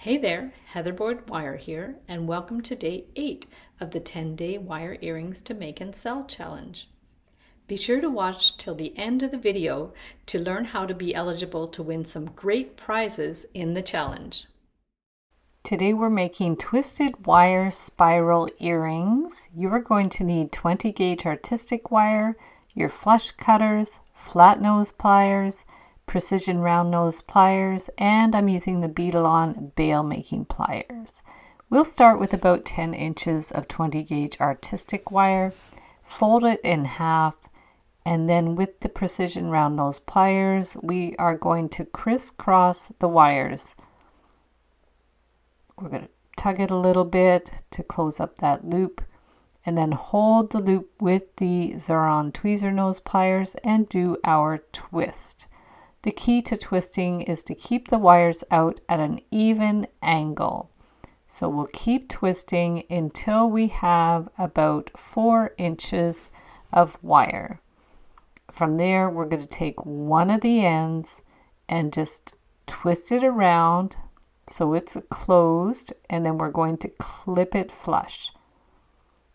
Hey there, Heatherboard Wire here, and welcome to day 8 of the 10-day wire earrings to make and sell challenge. Be sure to watch till the end of the video to learn how to be eligible to win some great prizes in the challenge. Today we're making twisted wire spiral earrings. You are going to need 20 gauge artistic wire, your flush cutters, flat nose pliers, precision round nose pliers, and I'm using the beaded bail making pliers. We'll start with about 10 inches of 20 gauge artistic wire, fold it in half, and then with the precision round nose pliers we are going to crisscross the wires. We're going to tug it a little bit to close up that loop, and then hold the loop with the Xuron tweezer nose pliers and do our twist. The key to twisting is to keep the wires out at an even angle. So we'll keep twisting until we have about 4 inches of wire. From there, we're going to take one of the ends and just twist it around so it's closed, and then we're going to clip it flush.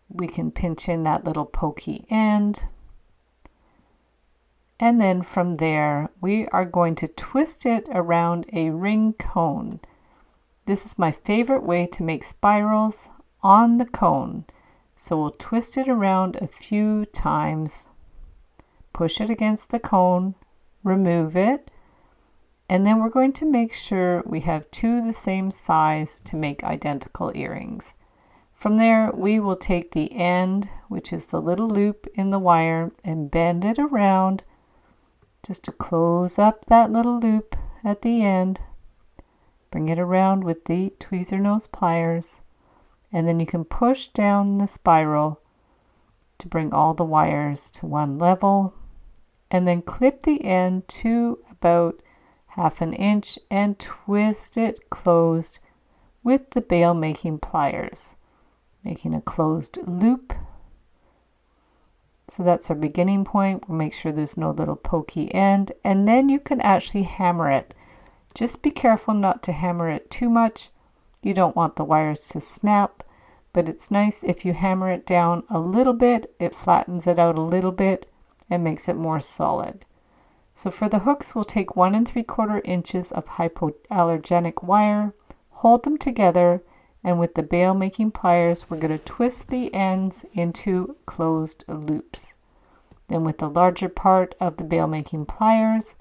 We can pinch in that little pokey end. And then from there, we are going to twist it around a ring cone. This is my favorite way to make spirals on the cone. So we'll twist it around a few times, push it against the cone, remove it, and then we're going to make sure we have two the same size to make identical earrings. From there, we will take the end, which is the little loop in the wire, and bend it around just to close up that little loop at the end. Bring it around with the tweezer nose pliers, and then you can push down the spiral to bring all the wires to one level, and then clip the end to about 1/2 inch and twist it closed with the bail making pliers, making a closed loop. So that's our beginning point. We'll make sure there's no little pokey end, and then you can actually hammer it. Just be careful not to hammer it too much. You don't want the wires to snap, but it's nice if you hammer it down a little bit. It flattens it out a little bit and makes it more solid. So for the hooks, we'll take 1 3/4 inches of hypoallergenic wire, hold them together, and with the bail making pliers, we're going to twist the ends into closed loops. Then with the larger part of the bail making pliers,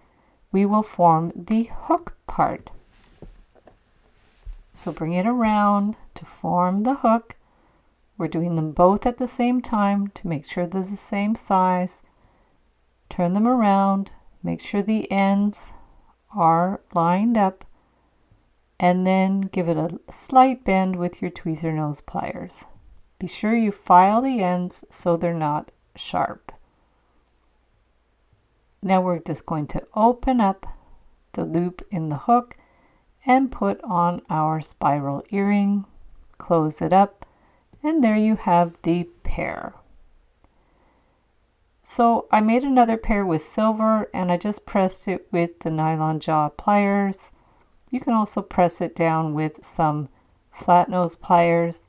we will form the hook part. So bring it around to form the hook. We're doing them both at the same time to make sure they're the same size. Turn them around, make sure the ends are lined up, and then give it a slight bend with your tweezer nose pliers. Be sure you file the ends so they're not sharp. Now we're just going to open up the loop in the hook and put on our spiral earring, close it up, and there you have the pair. So I made another pair with silver, and I just pressed it with the nylon jaw pliers. You can also press it down with some flat nose pliers.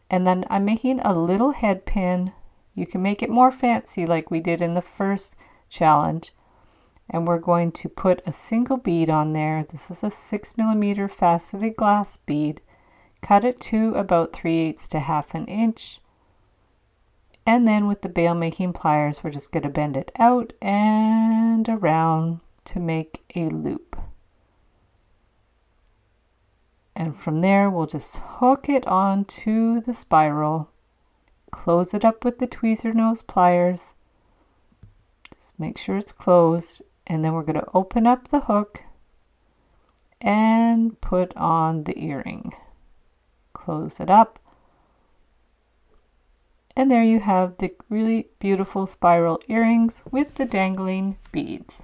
And then I'm making a little head pin. You can make it more fancy like we did in the first challenge. And we're going to put a single bead on there. This is a 6mm faceted glass bead. Cut it to about 3/8 to 1/2 inch. And then with the bail making pliers, we're just going to bend it out and around to make a loop. And from there, we'll just hook it onto the spiral, close it up with the tweezer nose pliers, just make sure it's closed, and then we're going to open up the hook and put on the earring. Close it up, and there you have the really beautiful spiral earrings with the dangling beads.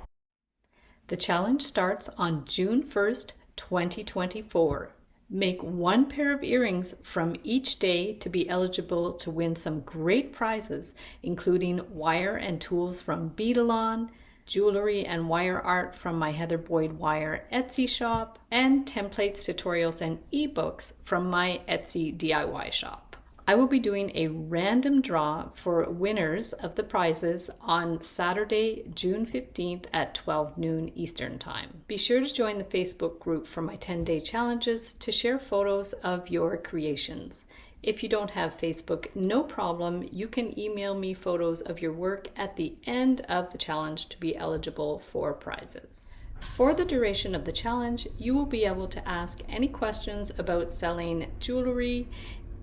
The challenge starts on June 1st, 2024. Make 1 pair of earrings from each day to be eligible to win some great prizes, including wire and tools from Beaded, jewelry and wire art from my Heather Boyd Wire Etsy shop, and templates, tutorials, and ebooks from my Etsy DIY shop. I will be doing a random draw for winners of the prizes on Saturday, June 15th at 12 noon Eastern Time. Be sure to join the Facebook group for my 10-day challenges to share photos of your creations. If you don't have Facebook, no problem. You can email me photos of your work at the end of the challenge to be eligible for prizes. For the duration of the challenge, you will be able to ask any questions about selling jewelry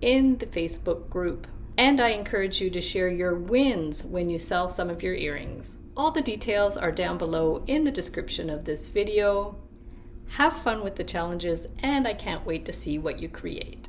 in the Facebook group. And I encourage you to share your wins when you sell some of your earrings. All the details are down below in the description of this video. Have fun with the challenges, and I can't wait to see what you create.